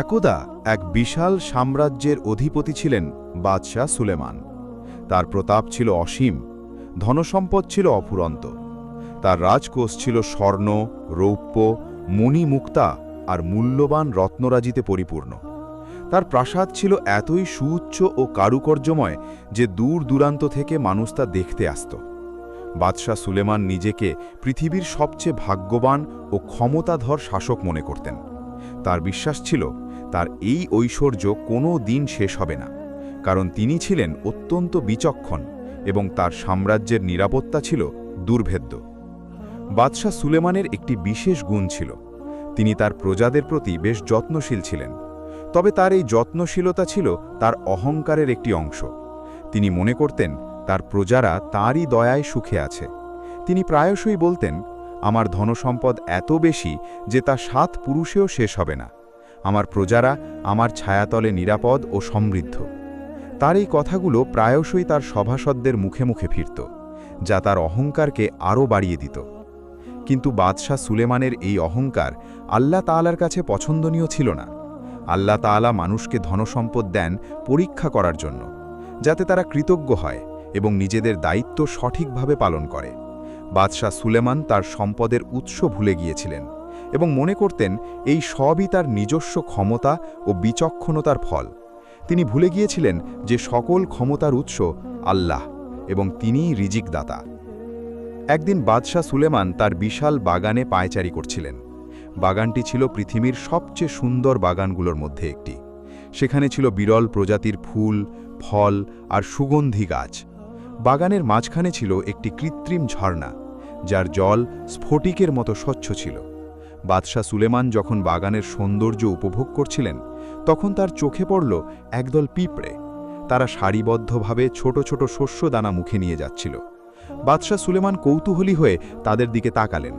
একদা এক বিশাল সাম্রাজ্যের অধিপতি ছিলেন বাদশাহ সুলেমান। তার প্রতাপ ছিল অসীম, ধনসম্পদ ছিল অফুরন্ত। তার রাজকোষ ছিল স্বর্ণ, রৌপ্য, মণিমুক্তা আর মূল্যবান রত্নরাজিতে পরিপূর্ণ। তার প্রাসাদ ছিল এতই সুউচ্চ ও কারুকার্যময় যে দূর দূরান্ত থেকে মানুষ তা দেখতে আসত। বাদশাহ সুলেমান নিজেকে পৃথিবীর সবচেয়ে ভাগ্যবান ও ক্ষমতাধর শাসক মনে করতেন। তার বিশ্বাস ছিল তার এই ঐশ্বর্য কোনো দিন শেষ হবে না, কারণ তিনি ছিলেন অত্যন্ত বিচক্ষণ এবং তার সাম্রাজ্যের নিরাপত্তা ছিল দুর্ভেদ্য। বাদশাহ সুলেমানের একটি বিশেষ গুণ ছিল, তিনি তার প্রজাদের প্রতি বেশ যত্নশীল ছিলেন। তবে তার এই যত্নশীলতা ছিল তার অহংকারের একটি অংশ। তিনি মনে করতেন তার প্রজারা তাঁরই দয়ায় সুখে আছে। তিনি প্রায়শই বলতেন, আমার ধনসম্পদ এত বেশি যে তা 7 পুরুষেও শেষ হবে না। আমার প্রজারা আমার ছায়াতলে নিরাপদ ও সমৃদ্ধ। তার এই কথাগুলো প্রায়শই তার সভাসদদের মুখে মুখে ফিরত, যা তার অহংকারকে আরও বাড়িয়ে দিত। কিন্তু বাদশাহ সুলেমানের এই অহংকার আল্লাহ তাআলার কাছে পছন্দনীয় ছিল না। আল্লাহ তাআলা মানুষকে ধনসম্পদ দেন পরীক্ষা করার জন্য, যাতে তারা কৃতজ্ঞ হয় এবং নিজেদের দায়িত্ব সঠিকভাবে পালন করে। বাদশাহ সুলেমান তার সম্পদের উৎস ভুলে গিয়েছিলেন এবং মনে করতেন এই সবই তার নিজস্ব ক্ষমতা ও বিচক্ষণতার ফল। তিনি ভুলে গিয়েছিলেন যে সকল ক্ষমতার উৎস আল্লাহ এবং তিনিই রিজিকদাতা। একদিন বাদশাহ সুলেমান তার বিশাল বাগানে পায়চারি করছিলেন। বাগানটি ছিল পৃথিবীর সবচেয়ে সুন্দর বাগানগুলোর মধ্যে একটি। সেখানে ছিল বিরল প্রজাতির ফুল, ফল আর সুগন্ধি গাছ। বাগানের মাঝখানে ছিল একটি কৃত্রিম ঝর্ণা, যার জল স্ফটিকের মতো স্বচ্ছ ছিল। বাদশাহ সুলেমান যখন বাগানের সৌন্দর্য উপভোগ করছিলেন, তখন তার চোখে পড়ল একদল পিঁপড়ে। তারা সারিবদ্ধভাবে ছোট ছোট শস্যদানা মুখে নিয়ে যাচ্ছিল। বাদশাহ সুলেমান কৌতূহলী হয়ে তাদের দিকে তাকালেন।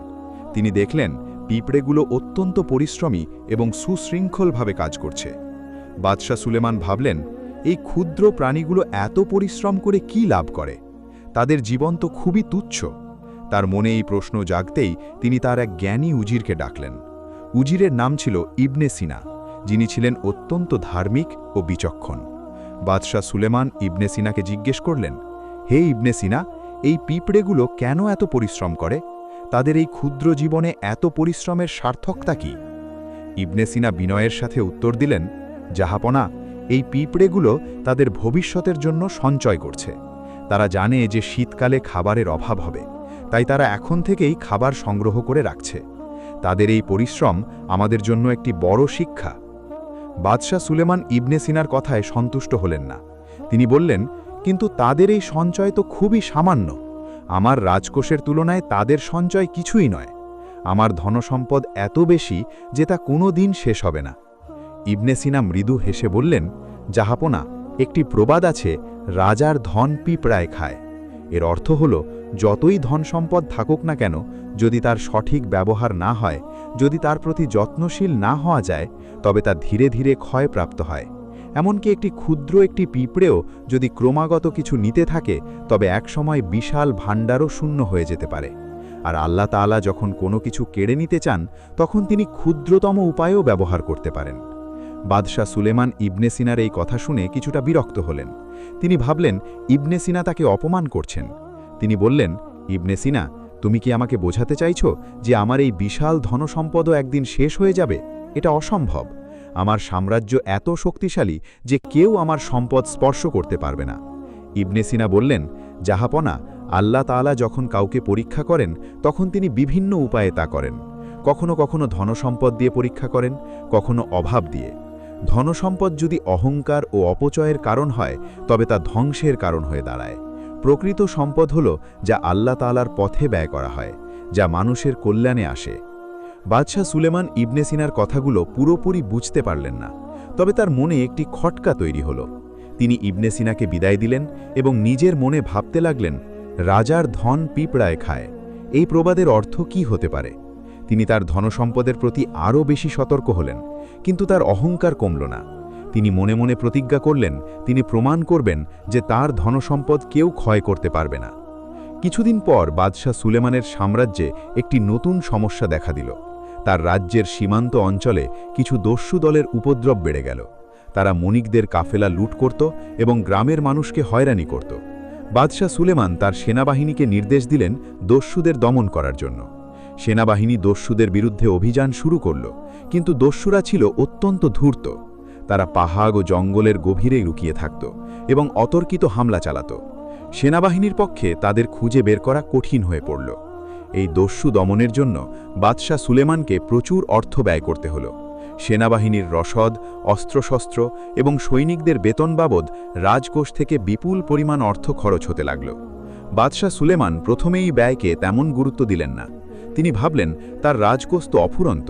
তিনি দেখলেন পিঁপড়েগুলো অত্যন্ত পরিশ্রমী এবং সুশৃঙ্খলভাবে কাজ করছে। বাদশাহ সুলেমান ভাবলেন, এই ক্ষুদ্র প্রাণীগুলো এত পরিশ্রম করে কি লাভ করে? তাদের জীবন তো খুবই তুচ্ছ। তার মনে এই প্রশ্ন জাগতেই তিনি তার এক জ্ঞানী উজিরকে ডাকলেন। উজিরের নাম ছিল ইবনে সিনা, যিনি ছিলেন অত্যন্ত ধার্মিক ও বিচক্ষণ। বাদশাহ সুলেমান ইবনে সিনাকে জিজ্ঞেস করলেন, হে ইবনে সিনা, এই পিঁপড়েগুলো কেন এত পরিশ্রম করে? তাদের এই ক্ষুদ্র জীবনে এত পরিশ্রমের সার্থকতা কি? ইবনে সিনা বিনয়ের সাথে উত্তর দিলেন, জাহাপনা, এই পিঁপড়েগুলো তাদের ভবিষ্যতের জন্য সঞ্চয় করছে। তারা জানে যে শীতকালে খাবারের অভাব হবে, তাই তারা এখন থেকেই খাবার সংগ্রহ করে রাখছে। তাদের এই পরিশ্রম আমাদের জন্য একটি বড় শিক্ষা। বাদশাহ সুলেমান ইবনে সিনার কথায় সন্তুষ্ট হলেন না। তিনি বললেন, কিন্তু তাদের এই সঞ্চয় তো খুবই সামান্য। আমার রাজকোষের তুলনায় তাদের সঞ্চয় কিছুই নয়। আমার ধনসম্পদ এত বেশি যে তা কোনো দিন শেষ হবে না। ইবনে সিনা মৃদু হেসে বললেন, জাহাপনা, একটি প্রবাদ আছে, রাজার ধন পিঁপড়ায় খায়। এর অর্থ হল, যতই ধনসম্পদ থাকুক না কেন, যদি তার সঠিক ব্যবহার না হয়, যদি তার প্রতি যত্নশীল না হওয়া যায়, তবে তা ধীরে ধীরে ক্ষয়প্রাপ্ত হয়। এমনকি একটি ক্ষুদ্র একটি পিঁপড়েও যদি ক্রমাগত কিছু নিতে থাকে, তবে একসময় বিশাল ভাণ্ডারও শূন্য হয়ে যেতে পারে। আর আল্লাহ তাআলা যখন কোনো কিছু কেড়ে নিতে চান, তখন তিনি ক্ষুদ্রতম উপায়েও ব্যবহার করতে পারেন। বাদশাহ সুলেমান ইবনে সিনার এই কথা শুনে কিছুটা বিরক্ত হলেন। তিনি ভাবলেন, ইবনে সিনা তাকে অপমান করছেন। তিনি বললেন, ইবনে সিনা, তুমি কি আমাকে বোঝাতে চাইছো যে আমার এই বিশাল ধনসম্পদও একদিন শেষ হয়ে যাবে? এটা অসম্ভব। আমার সাম্রাজ্য এত শক্তিশালী যে কেউ আমার সম্পদ স্পর্শ করতে পারবে না। ইবনে সিনা বললেন, জাহাপনা, আল্লাহ তাআলা যখন কাউকে পরীক্ষা করেন, তখন তিনি বিভিন্ন উপায়ে তা করেন। কখনো কখনো ধনসম্পদ দিয়ে পরীক্ষা করেন, কখনো অভাব দিয়ে। ধনসম্পদ যদি অহংকার ও অপচয়ের কারণ হয়, তবে তা ধ্বংসের কারণ হয়ে দাঁড়ায়। প্রকৃত সম্পদ হল যা আল্লাহ তাআলার পথে ব্যয় করা হয়, যা মানুষের কল্যাণে আসে। বাদশাহ সুলেমান ইবনে সিনার কথাগুলো পুরোপুরি বুঝতে পারলেন না, তবে তার মনে একটি খটকা তৈরি হল। তিনি ইবনে সিনাকে বিদায় দিলেন এবং নিজের মনে ভাবতে লাগলেন, রাজার ধন পিঁপড়ায় খায়। এই প্রবাদের অর্থ কি হতে পারে? তিনি তার ধনসম্পদের প্রতি আরও বেশি সতর্ক হলেন, কিন্তু তার অহংকার কমল না। তিনি মনে মনে প্রতিজ্ঞা করলেন, তিনি প্রমাণ করবেন যে তার ধনসম্পদ কেউ ক্ষয় করতে পারবে না। কিছুদিন পর বাদশাহ সুলেমানের সাম্রাজ্যে একটি নতুন সমস্যা দেখা দিল। তার রাজ্যের সীমান্ত অঞ্চলে কিছু দস্যু দলের উপদ্রব বেড়ে গেল। তারা মনিকদের কাফেলা লুট করত এবং গ্রামের মানুষকে হয়রানি করত। বাদশাহ সুলেমান তার সেনাবাহিনীকে নির্দেশ দিলেন দস্যুদের দমন করার জন্য। সেনাবাহিনী দস্যুদের বিরুদ্ধে অভিযান শুরু করল, কিন্তু দস্যুরা ছিল অত্যন্ত ধূর্ত। তারা পাহাড় ও জঙ্গলের গভীরে লুকিয়ে থাকত এবং অতর্কিত হামলা চালাত। সেনাবাহিনীর পক্ষে তাদের খুঁজে বের করা কঠিন হয়ে পড়ল। এই দস্যু দমনের জন্য বাদশাহ সুলেমানকে প্রচুর অর্থ ব্যয় করতে হল। সেনাবাহিনীর রসদ, অস্ত্রশস্ত্র এবং সৈনিকদের বেতন বাবদ রাজকোষ থেকে বিপুল পরিমাণ অর্থ খরচ হতে লাগল। বাদশাহ সুলেমান প্রথমেই ব্যয়কে তেমন গুরুত্ব দিলেন না। তিনি ভাবলেন তার রাজকোষ তো অফুরন্ত।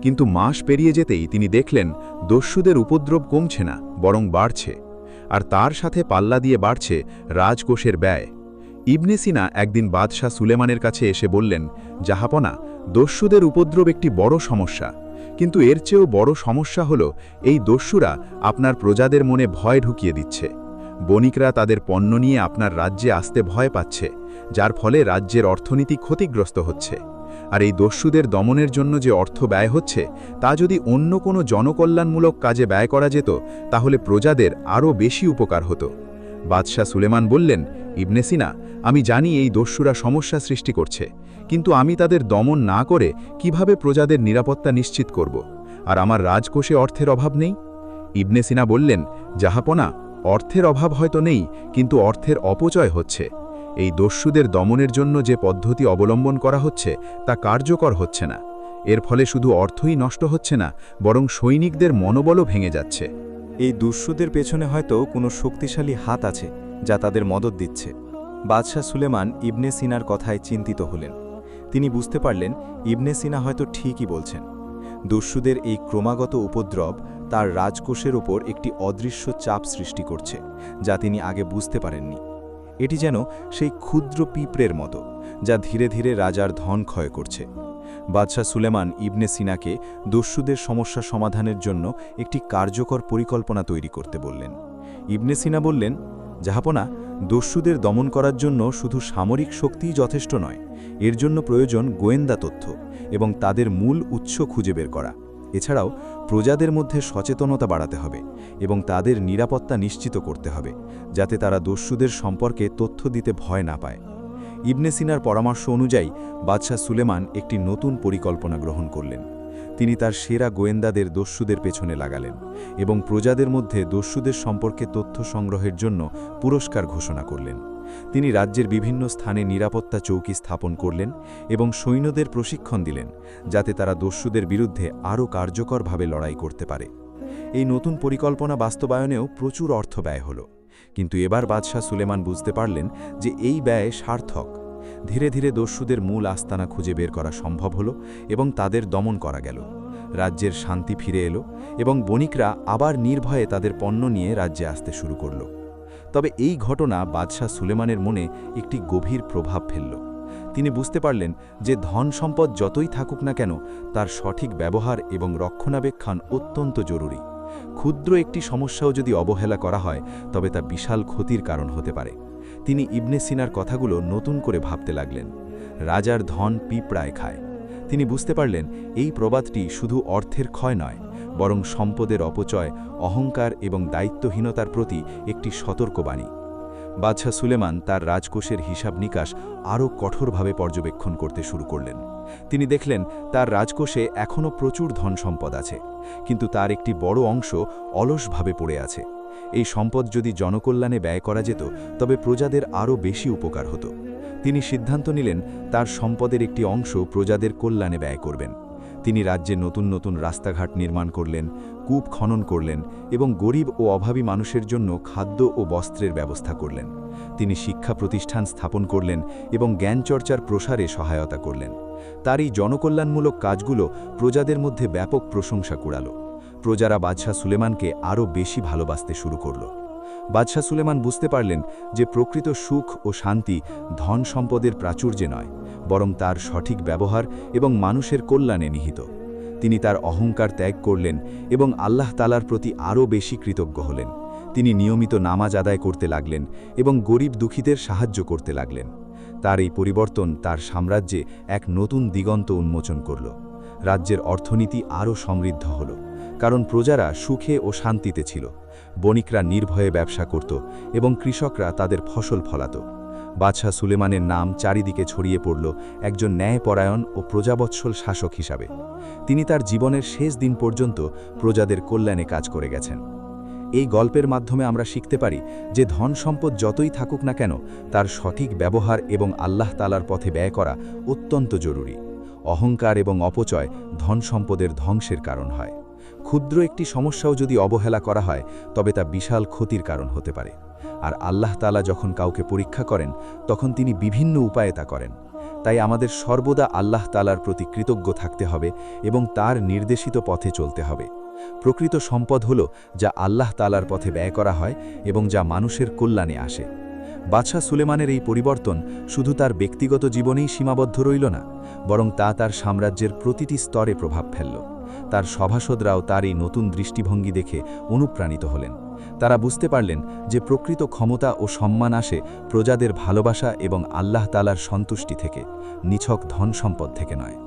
কিন্তু মাস পেরিয়ে যেতেই তিনি দেখলেন দস্যুদের উপদ্রব কমছে না, বরং বাড়ছে। আর তার সাথে পাল্লা দিয়ে বাড়ছে রাজকোষের ব্যয়। ইবনে সিনা একদিন বাদশাহ সুলেমানের কাছে এসে বললেন, জাহাপনা, দস্যুদের উপদ্রব একটি বড় সমস্যা, কিন্তু এর চেয়েও বড় সমস্যা হল এই দস্যুরা আপনার প্রজাদের মনে ভয় ঢুকিয়ে দিচ্ছে। বণিকরা তাদের পণ্য নিয়ে আপনার রাজ্যে আসতে ভয় পাচ্ছে, যার ফলে রাজ্যের অর্থনীতি ক্ষতিগ্রস্ত হচ্ছে। আর এই দস্যুদের দমনের জন্য যে অর্থ ব্যয় হচ্ছে, তা যদি অন্য কোনো জনকল্যাণমূলক কাজে ব্যয় করা যেত, তাহলে প্রজাদের আরও বেশি উপকার হতো। বাদশাহ সুলেমান বললেন, ইবনে সিনা, আমি জানি এই দস্যুরা সমস্যা সৃষ্টি করছে, কিন্তু আমি তাদের দমন না করে কিভাবে প্রজাদের নিরাপত্তা নিশ্চিত করব? আর আমার রাজকোষে অর্থের অভাব নেই। ইবনে সিনা বললেন, জাহাপনা, অর্থের অভাব হয়তো নেই, কিন্তু অর্থের অপচয় হচ্ছে। এই দস্যুদের দমনের জন্য যে পদ্ধতি অবলম্বন করা হচ্ছে তা কার্যকর হচ্ছে না। এর ফলে শুধু অর্থই নষ্ট হচ্ছে না, বরং সৈনিকদের মনোবলও ভেঙে যাচ্ছে। এই দস্যুদের পেছনে হয়তো কোনো শক্তিশালী হাত আছে যা তাদের মদত দিচ্ছে। বাদশাহ সুলেমান ইবনে সিনার কথায় চিন্তিত হলেন। তিনি বুঝতে পারলেন ইবনে সিনা হয়তো ঠিকই বলছেন। দস্যুদের এই ক্রমাগত উপদ্রব তার রাজকোষের ওপর একটি অদৃশ্য চাপ সৃষ্টি করছে, যা তিনি আগে বুঝতে পারেননি। এটি যেন সেই ক্ষুদ্র পিঁপড়ের মতো, যা ধীরে ধীরে রাজার ধন ক্ষয় করছে। বাদশাহ সুলেমান ইবনে সিনাকে দস্যুদের সমস্যা সমাধানের জন্য একটি কার্যকর পরিকল্পনা তৈরি করতে বললেন। ইবনে সিনা বললেন, জাহাপনা, দস্যুদের দমন করার জন্য শুধু সামরিক শক্তিই যথেষ্ট নয়, এর জন্য প্রয়োজন গোয়েন্দা তথ্য এবং তাদের মূল উৎস খুঁজে বের করা। এছাড়াও প্রজাদের মধ্যে সচেতনতা বাড়াতে হবে এবং তাদের নিরাপত্তা নিশ্চিত করতে হবে, যাতে তারা দস্যুদের সম্পর্কে তথ্য দিতে ভয় না পায়। ইবনে সিনার পরামর্শ অনুযায়ী বাদশাহ সুলেমান একটি নতুন পরিকল্পনা গ্রহণ করলেন। তিনি তার সেরা গোয়েন্দাদের দস্যুদের পেছনে লাগালেন এবং প্রজাদের মধ্যে দস্যুদের সম্পর্কে তথ্য সংগ্রহের জন্য পুরস্কার ঘোষণা করলেন। তিনি রাজ্যের বিভিন্ন স্থানে নিরাপত্তা চৌকি স্থাপন করলেন এবং সৈন্যদের প্রশিক্ষণ দিলেন, যাতে তারা দস্যুদের বিরুদ্ধে আরও কার্যকরভাবে লড়াই করতে পারে। এই নতুন পরিকল্পনা বাস্তবায়নেও প্রচুর অর্থ ব্যয় হল, কিন্তু এবার বাদশাহ সুলেমান বুঝতে পারলেন যে এই ব্যয় সার্থক। ধীরে ধীরে দস্যুদের মূল আস্তানা খুঁজে বের করা সম্ভব হল এবং তাদের দমন করা গেল। রাজ্যের শান্তি ফিরে এলো এবং বণিকরা আবার নির্ভয়ে তাদের পণ্য নিয়ে রাজ্যে আসতে শুরু করল। তবে এই ঘটনা বাদশাহ সুলেমানের মনে একটি গভীর প্রভাব ফেলল। তিনি বুঝতে পারলেন যে ধন সম্পদ যতই থাকুক না কেন, তার সঠিক ব্যবহার এবং রক্ষণাবেক্ষণ অত্যন্ত জরুরি। ক্ষুদ্র একটি সমস্যাও যদি অবহেলা করা হয়, তবে তা বিশাল ক্ষতির কারণ হতে পারে। তিনি ইবনে সিনার কথাগুলো নতুন করে ভাবতে লাগলেন। রাজার ধন পিঁপড়ায় খায়। তিনি বুঝতে পারলেন এই প্রবাদটি শুধু অর্থের ক্ষয় নয়, বরং সম্পদের অপচয়, অহংকার এবং দায়িত্বহীনতার প্রতি একটি সতর্কবাণী। বাদশাহ সুলেমান তার রাজকোষের হিসাব নিকাশ আরও কঠোরভাবে পর্যবেক্ষণ করতে শুরু করলেন। তিনি দেখলেন তার রাজকোষে এখনও প্রচুর ধন সম্পদ আছে, কিন্তু তার একটি বড় অংশ অলসভাবে পড়ে আছে। এই সম্পদ যদি জনকল্যাণে ব্যয় করা যেত, তবে প্রজাদের আরও বেশি উপকার হতো। তিনি সিদ্ধান্ত নিলেন তার সম্পদের একটি অংশ প্রজাদের কল্যাণে ব্যয় করবেন। তিনি রাজ্যে নতুন নতুন রাস্তাঘাট নির্মাণ করলেন, কূপ খনন করলেন এবং গরিব ও অভাবী মানুষের জন্য খাদ্য ও বস্ত্রের ব্যবস্থা করলেন। তিনি শিক্ষা প্রতিষ্ঠান স্থাপন করলেন এবং জ্ঞানচর্চার প্রসারে সহায়তা করলেন। তার এই জনকল্যাণমূলক কাজগুলো প্রজাদের মধ্যে ব্যাপক প্রশংসা কুড়ালো। প্রজারা বাদশাহ সুলেমানকে আরও বেশি ভালোবাসতে শুরু করল। বাদশাহ সুলেমান বুঝতে পারলেন যে প্রকৃত সুখ ও শান্তি ধন সম্পদের প্রাচুর্যে নয়, বরং তার সঠিক ব্যবহার এবং মানুষের কল্যাণে নিহিত। তিনি তার অহংকার ত্যাগ করলেন এবং আল্লাহ তাআলার প্রতি আরও বেশি কৃতজ্ঞ হলেন। তিনি নিয়মিত নামাজ আদায় করতে লাগলেন এবং গরিব দুঃখীদের সাহায্য করতে লাগলেন। তার এই পরিবর্তন তার সাম্রাজ্যে এক নতুন দিগন্ত উন্মোচন করল। রাজ্যের অর্থনীতি আরও সমৃদ্ধ হল, কারণ প্রজারা সুখে ও শান্তিতে ছিল। বণিকরা নির্ভয়ে ব্যবসা করত এবং কৃষকরা তাদের ফসল ফলাত। বাদশাহ সুলেমানের নাম চারিদিকে ছড়িয়ে পড়ল একজন ন্যায়পরায়ণ ও প্রজাবৎসল শাসক হিসাবে। তিনি তার জীবনের শেষ দিন পর্যন্ত প্রজাদের কল্যাণে কাজ করে গেছেন। এই গল্পের মাধ্যমে আমরা শিখতে পারি যে ধন সম্পদ যতই থাকুক না কেন, তার সঠিক ব্যবহার এবং আল্লাহ তাআলার পথে ব্যয় করা অত্যন্ত জরুরি। অহংকার এবং অপচয় ধন সম্পদের ধ্বংসের কারণ হয়। ক্ষুদ্র একটি সমস্যাও যদি অবহেলা করা হয়, তবে তা বিশাল ক্ষতির কারণ হতে পারে। আর আল্লাহ তাআলা যখন কাউকে পরীক্ষা করেন, তখন তিনি বিভিন্ন উপায়ে তা করেন। তাই আমাদের সর্বদা আল্লাহ তাআলার প্রতি কৃতজ্ঞ থাকতে হবে এবং তার নির্দেশিত পথে চলতে হবে। প্রকৃত সম্পদ হল যা আল্লাহ তাআলার পথে ব্যয় করা হয় এবং যা মানুষের কল্যাণে আসে। বাদশাহ সুলেমানের এই পরিবর্তন শুধু তার ব্যক্তিগত জীবনেই সীমাবদ্ধ রইল না, বরং তা তার সাম্রাজ্যের প্রতিটি স্তরে প্রভাব ফেলল। তার সভাসদরাও তার এই নতুন দৃষ্টিভঙ্গি দেখে অনুপ্রাণিত হলেন। তারা বুঝতে পারলেন যে প্রকৃত ক্ষমতা ও সম্মান আসে প্রজাদের ভালোবাসা এবং আল্লাহ তাআলার সন্তুষ্টি থেকে, নিছক ধন সম্পদ থেকে নয়।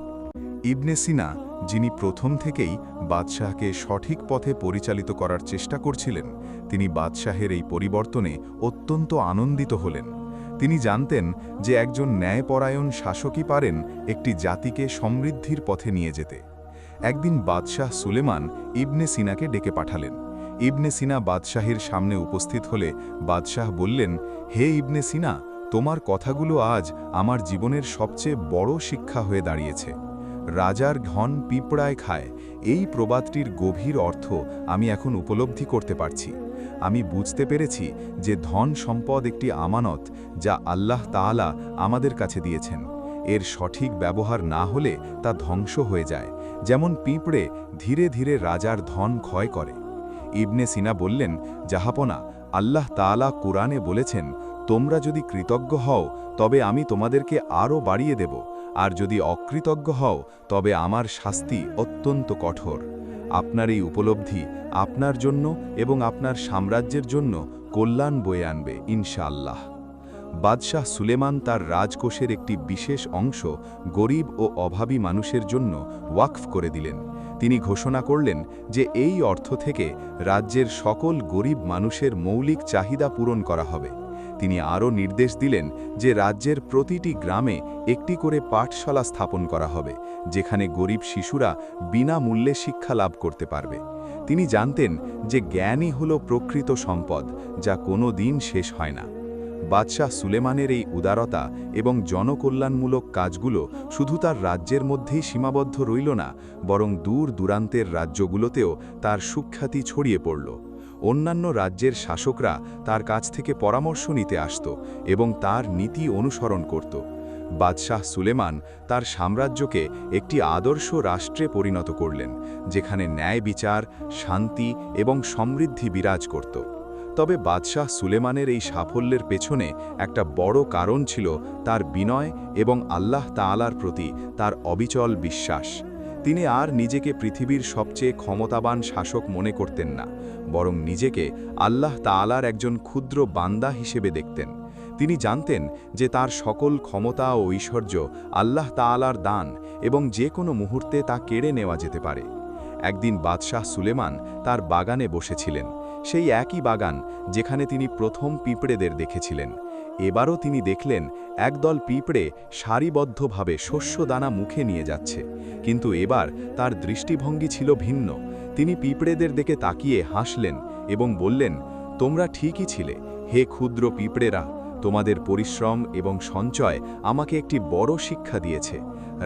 ইবনে সিনা, যিনি প্রথম থেকেই বাদশাহকে সঠিক পথে পরিচালিত করার চেষ্টা করছিলেন, তিনি বাদশাহের এই পরিবর্তনে অত্যন্ত আনন্দিত হলেন। তিনি জানতেন যে একজন ন্যায়পরায়ণ শাসকই পারেন একটি জাতিকে সমৃদ্ধির পথে নিয়ে যেতে। একদিন বাদশাহ সুলেমান ইবনে সিনাকে ডেকে পাঠালেন। ইবনে সিনা বাদশাহের সামনে উপস্থিত হলে বাদশাহ বললেন, হে ইবনে সিনা, তোমার কথাগুলো আজ আমার জীবনের সবচেয়ে বড় শিক্ষা হয়ে দাঁড়িয়েছে। রাজার ধন পিঁপড়ায় খায়, এই প্রবাদটির গভীর অর্থ আমি এখন উপলব্ধি করতে পারছি। আমি বুঝতে পেরেছি যে ধন সম্পদ একটি আমানত যা আল্লাহ তাআলা আমাদের কাছে দিয়েছেন। এর সঠিক ব্যবহার না হলে তা ধ্বংস হয়ে যায়, যেমন পিঁপড়ে ধীরে ধীরে রাজার ধন ক্ষয় করে। ইবনে সিনা বললেন, জাহাপনা, আল্লাহ তাআলা কুরআনে বলেছেন, তোমরা যদি কৃতজ্ঞ হও তবে আমি তোমাদেরকে আরও বাড়িয়ে দেব, আর যদি অকৃতজ্ঞ হও তবে আমার শাস্তি অত্যন্ত কঠোর। আপনার এই উপলব্ধি আপনার জন্য এবং আপনার সাম্রাজ্যের জন্য কল্যাণ বয়ে আনবে ইনশাআল্লাহ। বাদশাহ সুলেমান তার রাজকোষের একটি বিশেষ অংশ গরিব ও অভাবী মানুষের জন্য ওয়াকফ করে দিলেন। তিনি ঘোষণা করলেন যে এই অর্থ থেকে রাজ্যের সকল গরিব মানুষের মৌলিক চাহিদা পূরণ করা হবে। তিনি আরও নির্দেশ দিলেন যে রাজ্যের প্রতিটি গ্রামে একটি করে পাঠশালা স্থাপন করা হবে, যেখানে গরিব শিশুরা বিনামূল্যে শিক্ষা লাভ করতে পারবে। তিনি জানতেন যে জ্ঞানই হল প্রকৃত সম্পদ, যা কোনো দিন শেষ হয় না। বাদশাহ সুলেমানের এই উদারতা এবং জনকল্যাণমূলক কাজগুলো শুধু তার রাজ্যের মধ্যেই সীমাবদ্ধ রইল না, বরং দূর দূরান্তের রাজ্যগুলোতেও তার সুখ্যাতি ছড়িয়ে পড়ল। অন্যান্য রাজ্যের শাসকরা তার কাছ থেকে পরামর্শ নিতে আসত এবং তার নীতি অনুসরণ করত। বাদশাহ সুলেমান তার সাম্রাজ্যকে একটি আদর্শ রাষ্ট্রে পরিণত করলেন, যেখানে ন্যায় বিচার, শান্তি এবং সমৃদ্ধি বিরাজ করত। তবে বাদশাহ সুলেমানের এই সাফল্যের পেছনে একটা বড় কারণ ছিল তার বিনয় এবং আল্লাহ তাআলার প্রতি তার অবিচল বিশ্বাস। তিনি আর নিজেকে পৃথিবীর সবচেয়ে ক্ষমতাবান শাসক মনে করতেন না, বরং নিজেকে আল্লাহ তাআলার একজন ক্ষুদ্র বান্দা হিসেবে দেখতেন। তিনি জানতেন যে তার সকল ক্ষমতা ও ঐশ্বর্য আল্লাহ তাআলার দান এবং যে কোনো মুহূর্তে তা কেড়ে নেওয়া যেতে পারে। একদিন বাদশাহ সুলেমান তার বাগানে বসেছিলেন, সেই একই বাগান যেখানে তিনি প্রথম পিঁপড়েদের দেখেছিলেন। এবারও তিনি দেখলেন একদল পিঁপড়ে সারিবদ্ধভাবে শস্যদানা মুখে নিয়ে যাচ্ছে, কিন্তু এবার তার দৃষ্টিভঙ্গি ছিল ভিন্ন। তিনি পিঁপড়েদের দিকে তাকিয়ে হাসলেন এবং বললেন, তোমরা ঠিকই ছিলে, হে ক্ষুদ্র পিঁপড়েরা, তোমাদের পরিশ্রম এবং সঞ্চয় আমাকে একটি বড় শিক্ষা দিয়েছে।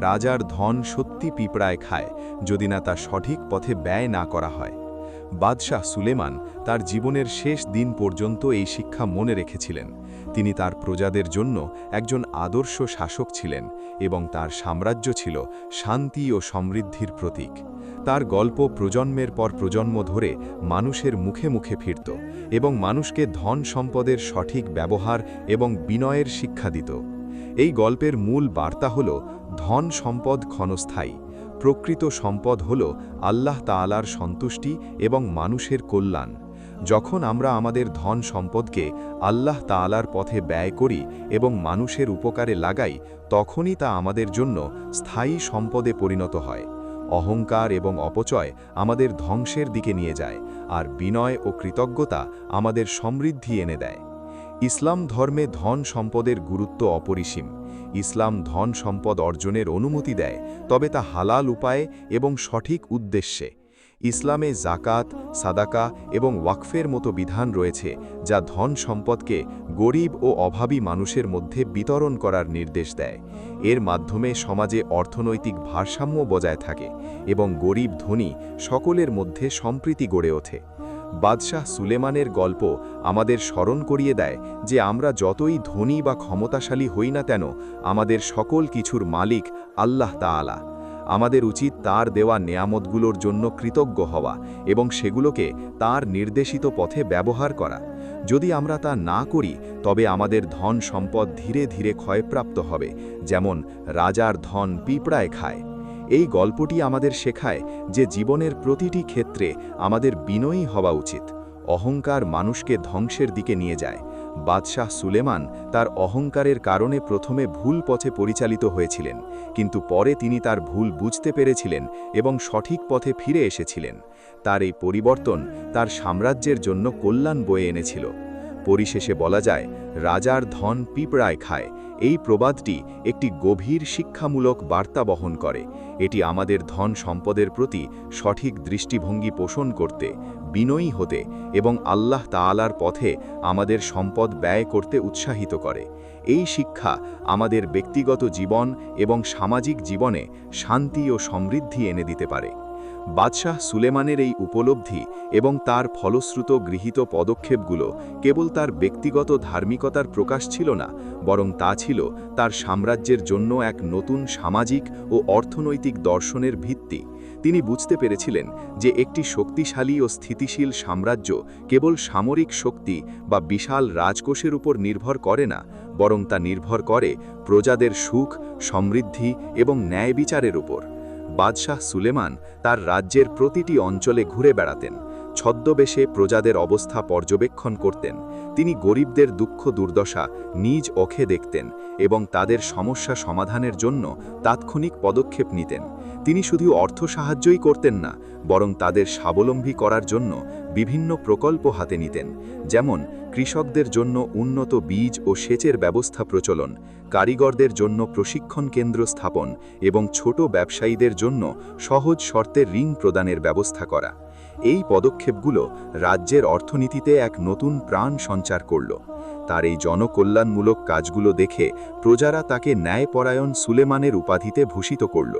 রাজার ধন সত্যি পিঁপড়ায় খায়, যদি না তা সঠিক পথে ব্যয় না করা হয়। বাদশাহ সুলেমান তার জীবনের শেষ দিন পর্যন্ত এই শিক্ষা মনে রেখেছিলেন। তিনি তার প্রজাদের জন্য একজন আদর্শ শাসক ছিলেন এবং তার সাম্রাজ্য ছিল শান্তি ও সমৃদ্ধির প্রতীক। তার গল্প প্রজন্মের পর প্রজন্ম ধরে মানুষের মুখে মুখে ফিরত এবং মানুষকে ধন সম্পদের সঠিক ব্যবহার এবং বিনয়ের শিক্ষা দিত। এই গল্পের মূল বার্তা হল, ধন সম্পদ ক্ষণস্থায়ী, প্রকৃত সম্পদ হল আল্লাহ তাআলার সন্তুষ্টি এবং মানুষের কল্যাণ। যখন আমরা আমাদের ধন সম্পদকে আল্লাহ তাআলার পথে ব্যয় করি এবং মানুষের উপকারে লাগাই, তখনই তা আমাদের জন্য স্থায়ী সম্পদে পরিণত হয়। অহংকার এবং অপচয় আমাদের ধ্বংসের দিকে নিয়ে যায়, আর বিনয় ও কৃতজ্ঞতা আমাদের সমৃদ্ধি এনে দেয়। ইসলাম ধর্মে ধন সম্পদের গুরুত্ব অপরিসীম। ইসলাম ধন সম্পদ অর্জনের অনুমতি দেয়, তবে তা হালাল উপায়ে এবং সঠিক উদ্দেশ্যে। ইসলামে জাকাত, সাদাকা এবং ওয়াকফের মতো বিধান রয়েছে, যা ধন সম্পদকে গরিব ও অভাবী মানুষের মধ্যে বিতরণ করার নির্দেশ দেয়। এর মাধ্যমে সমাজে অর্থনৈতিক ভারসাম্য বজায় থাকে এবং গরিব ধনী সকলের মধ্যে সম্প্রীতি গড়ে ওঠে। বাদশাহ সুলেমানের গল্প আমাদের স্মরণ করিয়ে দেয় যে আমরা যতই ধনী বা ক্ষমতাশালী হই না কেন, আমাদের সকল কিছুর মালিক আল্লাহ তাআলা। আমাদের উচিত তার দেওয়া নেয়ামতগুলোর জন্য কৃতজ্ঞ হওয়া এবং সেগুলোকে তার নির্দেশিত পথে ব্যবহার করা। যদি আমরা তা না করি, তবে আমাদের ধন সম্পদ ধীরে ধীরে ক্ষয়প্রাপ্ত হবে, যেমন রাজার ধন পিঁপড়ায় খায়। এই গল্পটি আমাদের শেখায় যে জীবনের প্রতিটি ক্ষেত্রে আমাদের বিনয়ী হওয়া উচিত। অহংকার মানুষকে ধ্বংসের দিকে নিয়ে যায়। বাদশাহ সুলেমান তার অহংকারের কারণে প্রথমে ভুল পথে পরিচালিত হয়েছিলেন, কিন্তু পরে তিনি তার ভুল বুঝতে পেরেছিলেন এবং সঠিক পথে ফিরে এসেছিলেন। তার এই পরিবর্তন তার সাম্রাজ্যের জন্য কল্যাণ বয়ে এনেছিল। পরিশেষে বলা যায়, রাজার ধন পিঁপড়ায় খায়। এই প্রবাদটি একটি গভীর শিক্ষামূলক বার্তা বহন করে। এটি আমাদের ধন সম্পদের প্রতি সঠিক দৃষ্টিভঙ্গি পোষণ করতে, বিনয়ী হতে এবং আল্লাহ তাআলার পথে আমাদের সম্পদ ব্যয় করতে উৎসাহিত করে। এই শিক্ষা আমাদের ব্যক্তিগত জীবন এবং সামাজিক জীবনে শান্তি ও সমৃদ্ধি এনে দিতে পারে। বাদশাহ সুলেমানের এই উপলব্ধি এবং তার ফলশ্রুত গৃহীত পদক্ষেপগুলো কেবল তার ব্যক্তিগত ধার্মিকতার প্রকাশ ছিল না, বরং তা ছিল তার সাম্রাজ্যের জন্য এক নতুন সামাজিক ও অর্থনৈতিক দর্শনের ভিত্তি। তিনি বুঝতে পেরেছিলেন যে একটি শক্তিশালী ও স্থিতিশীল সাম্রাজ্য কেবল সামরিক শক্তি বা বিশাল রাজকোষের উপর নির্ভর করে না, বরং তা নির্ভর করে প্রজাদের সুখ, সমৃদ্ধি এবং ন্যায় বিচারের উপর। বাদশাহ সুলেমান তার রাজ্যের প্রতিটি অঞ্চলে ঘুরে বেড়াতেন, ছদ্মবেশে প্রজাদের অবস্থা পর্যবেক্ষণ করতেন। তিনি গরিবদের দুঃখ দুর্দশা নিজ চোখে দেখতেন এবং তাদের সমস্যা সমাধানের জন্য তাৎক্ষণিক পদক্ষেপ নিতেন। তিনি শুধু অর্থ সাহায্যই করতেন না, বরং তাদের স্বাবলম্বী করার জন্য বিভিন্ন প্রকল্প হাতে নিতেন, যেমন কৃষকদের জন্য উন্নত বীজ ও সেচের ব্যবস্থা প্রচলন, কারিগরদের জন্য প্রশিক্ষণ কেন্দ্র স্থাপন এবং ছোট ব্যবসায়ীদের জন্য সহজ শর্তে ঋণ প্রদানের ব্যবস্থা করা। এই পদক্ষেপগুলো রাজ্যের অর্থনীতিতে এক নতুন প্রাণ সঞ্চার করল। তার এই জনকল্যাণমূলক কাজগুলো দেখে প্রজারা তাকে ন্যায়পরায়ণ সুলেমানের উপাধিতে ভূষিত করল।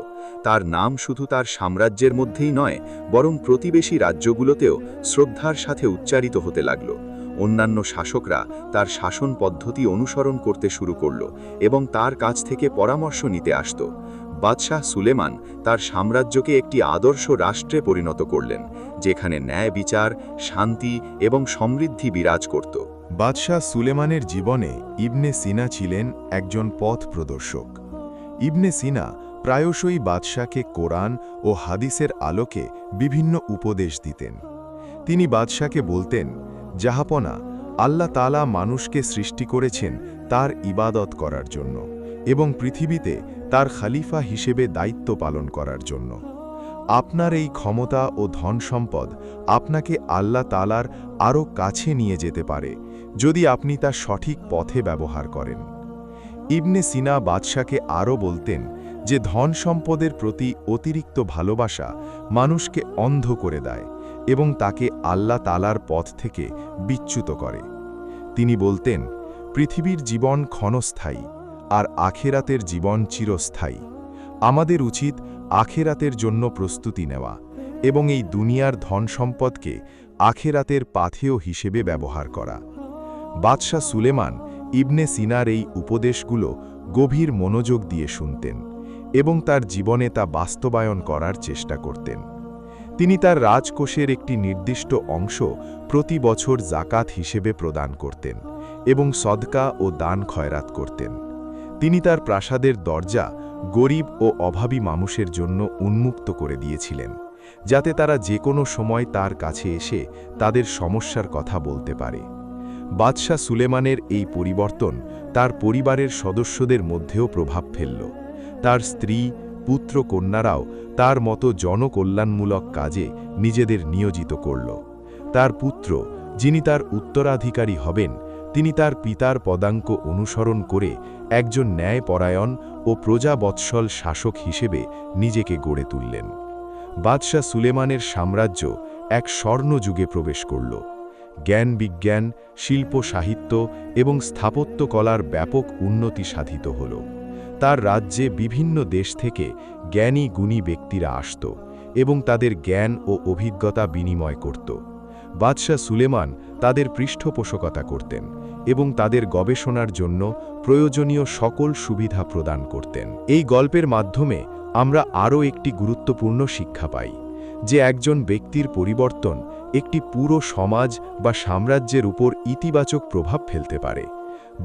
তার নাম শুধু তার সাম্রাজ্যের মধ্যেই নয়, বরং প্রতিবেশী রাজ্যগুলোতেও শ্রদ্ধার সাথে উচ্চারিত হতে লাগল। অন্যান্য শাসকরা তার শাসন পদ্ধতি অনুসরণ করতে শুরু করল এবং তার কাছ থেকে পরামর্শ নিতে আসত। বাদশাহ সুলেমান তার সাম্রাজ্যকে একটি আদর্শ রাষ্ট্রে পরিণত করলেন, যেখানে ন্যায় বিচার, শান্তি এবং সমৃদ্ধি বিরাজ করত। বাদশাহ সুলেমানের জীবনে ইবনে সিনা ছিলেন একজন পথ প্রদর্শক। ইবনে সিনা প্রায়শই বাদশাকে কোরআন ও হাদিসের আলোকে বিভিন্ন উপদেশ দিতেন। তিনি বাদশাকে বলতেন, জাহাপনা, আল্লাহ তাআলা মানুষকে সৃষ্টি করেছেন তার ইবাদত করার জন্য এবং পৃথিবীতে তার খলিফা হিসেবে দায়িত্ব পালন করার জন্য। আপনার এই ক্ষমতা ও ধন সম্পদ আপনাকে আল্লাহ তাআলার আরও কাছে নিয়ে যেতে পারে যদি আপনি তা সঠিক পথে ব্যবহার করেন। ইবনে সিনা বাদশাকে আরও বলতেন যে ধন সম্পদের প্রতি অতিরিক্ত ভালোবাসা মানুষকে অন্ধ করে দেয় এবং তাকে আল্লাহ তাআলার পথ থেকে বিচ্যুত করে। তিনি বলতেন, পৃথিবীর জীবন ক্ষণস্থায়ী আর আখেরাতের জীবন চিরস্থায়ী। আমাদের উচিত আখেরাতের জন্য প্রস্তুতি নেওয়া এবং এই দুনিয়ার ধন সম্পদকে আখেরাতের পাথেয় হিসেবে ব্যবহার করা। বাদশাহ সুলেমান ইবনে সিনার এই উপদেশগুলো গভীর মনোযোগ দিয়ে শুনতেন এবং তার জীবনে তা বাস্তবায়ন করার চেষ্টা করতেন। তিনি তার রাজকোষের একটি নির্দিষ্ট অংশ প্রতি বছর জাকাত হিসেবে প্রদান করতেন এবং সদকা ও দান খয়রাত করতেন। তিনি তার প্রাসাদের দরজা গরিব ও অভাবী মানুষের জন্য উন্মুক্ত করে দিয়েছিলেন, যাতে তারা যে কোনো সময় তার কাছে এসে তাদের সমস্যার কথা বলতে পারে। বাদশাহ সুলেমানের এই পরিবর্তন তার পরিবারের সদস্যদের মধ্যেও প্রভাব ফেলল। তার স্ত্রী, পুত্র কন্যারাও তার মতো জনকল্যাণমূলক কাজে নিজেদের নিয়োজিত করল। তার পুত্র, যিনি তার উত্তরাধিকারী হবেন, তিনি তার পিতার পদাঙ্ক অনুসরণ করে একজন ন্যায়পরায়ণ ও প্রজাবৎসল শাসক হিসেবে নিজেকে গড়ে তুললেন। বাদশাহ সুলেমানের সাম্রাজ্য এক স্বর্ণযুগে প্রবেশ করল। জ্ঞান বিজ্ঞান, শিল্প সাহিত্য এবং স্থাপত্যকলার ব্যাপক উন্নতি সাধিত হল। তার রাজ্যে বিভিন্ন দেশ থেকে জ্ঞানী গুণী ব্যক্তিরা আসত এবং তাদের জ্ঞান ও অভিজ্ঞতা বিনিময় করত। বাদশাহ সুলেমান তাদের পৃষ্ঠপোষকতা করতেন এবং তাদের গবেষণার জন্য প্রয়োজনীয় সকল সুবিধা প্রদান করতেন। এই গল্পের মাধ্যমে আমরা আরও একটি গুরুত্বপূর্ণ শিক্ষা পাই, যে একজন ব্যক্তির পরিবর্তন একটি পুরো সমাজ বা সাম্রাজ্যের উপর ইতিবাচক প্রভাব ফেলতে পারে।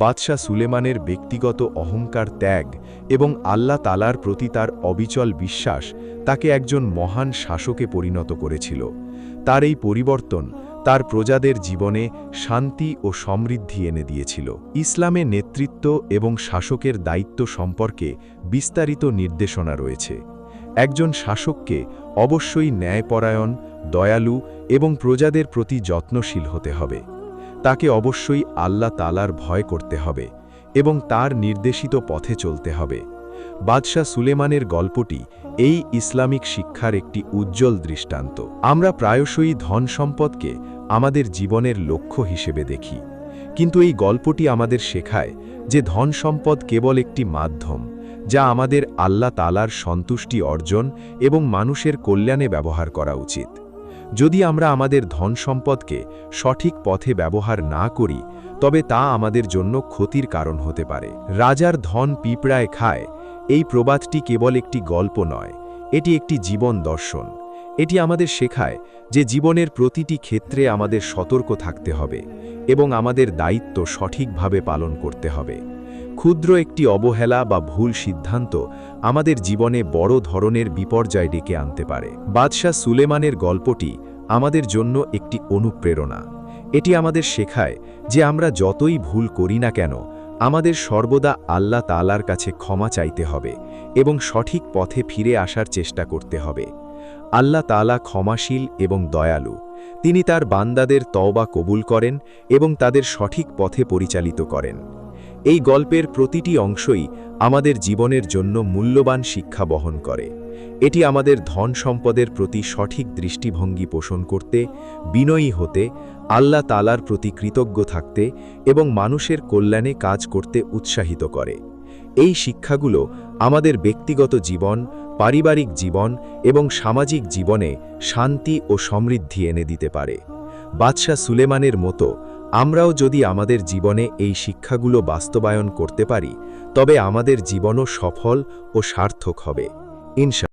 বাদশাহ সুলেমানের ব্যক্তিগত অহংকার ত্যাগ এবং আল্লাহ তাআলার প্রতি তার অবিচল বিশ্বাস তাকে একজন মহান শাসকে পরিণত করেছিল। তার এই পরিবর্তন তার প্রজাদের জীবনে শান্তি ও সমৃদ্ধি এনে দিয়েছিল। ইসলামে নেতৃত্ব এবং শাসকের দায়িত্ব সম্পর্কে বিস্তারিত নির্দেশনা রয়েছে। একজন শাসককে অবশ্যই ন্যায়পরায়ণ, দয়ালু এবং প্রজাদের প্রতি যত্নশীল হতে হবে। তাকে অবশ্যই আল্লাহ তাআলার ভয় করতে হবে এবং তার নির্দেশিত পথে চলতে হবে। বাদশাহ সুলেমানের গল্পটি এই ইসলামিক শিক্ষার একটি উজ্জ্বল দৃষ্টান্ত। আমরা প্রায়শই ধন সম্পদকে আমাদের জীবনের লক্ষ্য হিসেবে দেখি, কিন্তু এই গল্পটি আমাদের শেখায় যে ধন সম্পদ কেবল একটি মাধ্যম, যা আমাদের আল্লাহ তাআলার সন্তুষ্টি অর্জন এবং মানুষের কল্যাণে ব্যবহার করা উচিত। যদি আমরা আমাদের ধন সম্পদকে সঠিক পথে ব্যবহার না করি, তবে তা আমাদের জন্য ক্ষতির কারণ হতে পারে। রাজার ধন পিঁপড়ায় খায়, এই প্রবাদটি কেবল একটি গল্প নয়, এটি একটি জীবন দর্শন। এটি আমাদের শেখায় যে জীবনের প্রতিটি ক্ষেত্রে আমাদের সতর্ক থাকতে হবে এবং আমাদের দায়িত্ব সঠিকভাবে পালন করতে হবে। ক্ষুদ্র একটি অবহেলা বা ভুল সিদ্ধান্ত আমাদের জীবনে বড় ধরনের বিপর্যয় ডেকে আনতে পারে। বাদশাহ সুলেমানের গল্পটি আমাদের জন্য একটি অনুপ্রেরণা। এটি আমাদের শেখায় যে আমরা যতই ভুল করি না কেন, আমাদের সর্বদা আল্লাহ তাআলার কাছে ক্ষমা চাইতে হবে এবং সঠিক পথে ফিরে আসার চেষ্টা করতে হবে। আল্লাহ তাআলা ক্ষমাশীল এবং দয়ালু। তিনি তার বান্দাদের তওবা কবুল করেন এবং তাদের সঠিক পথে পরিচালিত করেন। এই গল্পের প্রতিটি অংশই আমাদের জীবনের জন্য মূল্যবান শিক্ষা বহন করে। এটি আমাদের ধন সম্পদের প্রতি সঠিক দৃষ্টিভঙ্গি পোষণ করতে, বিনয়ী হতে, আল্লাহ তাআলার প্রতি কৃতজ্ঞ থাকতে এবং মানুষের কল্যাণে কাজ করতে উৎসাহিত করে। এই শিক্ষাগুলো আমাদের ব্যক্তিগত জীবন, পারিবারিক জীবন এবং সামাজিক জীবনে শান্তি ও সমৃদ্ধি এনে দিতে পারে। বাদশাহ সুলেমানের মতো আমরাও যদি আমাদের জীবনে এই শিক্ষাগুলো বাস্তবায়ন করতে পারি, তবে আমাদের জীবনও সফল ও সার্থক হবে, ইনশাআল্লাহ।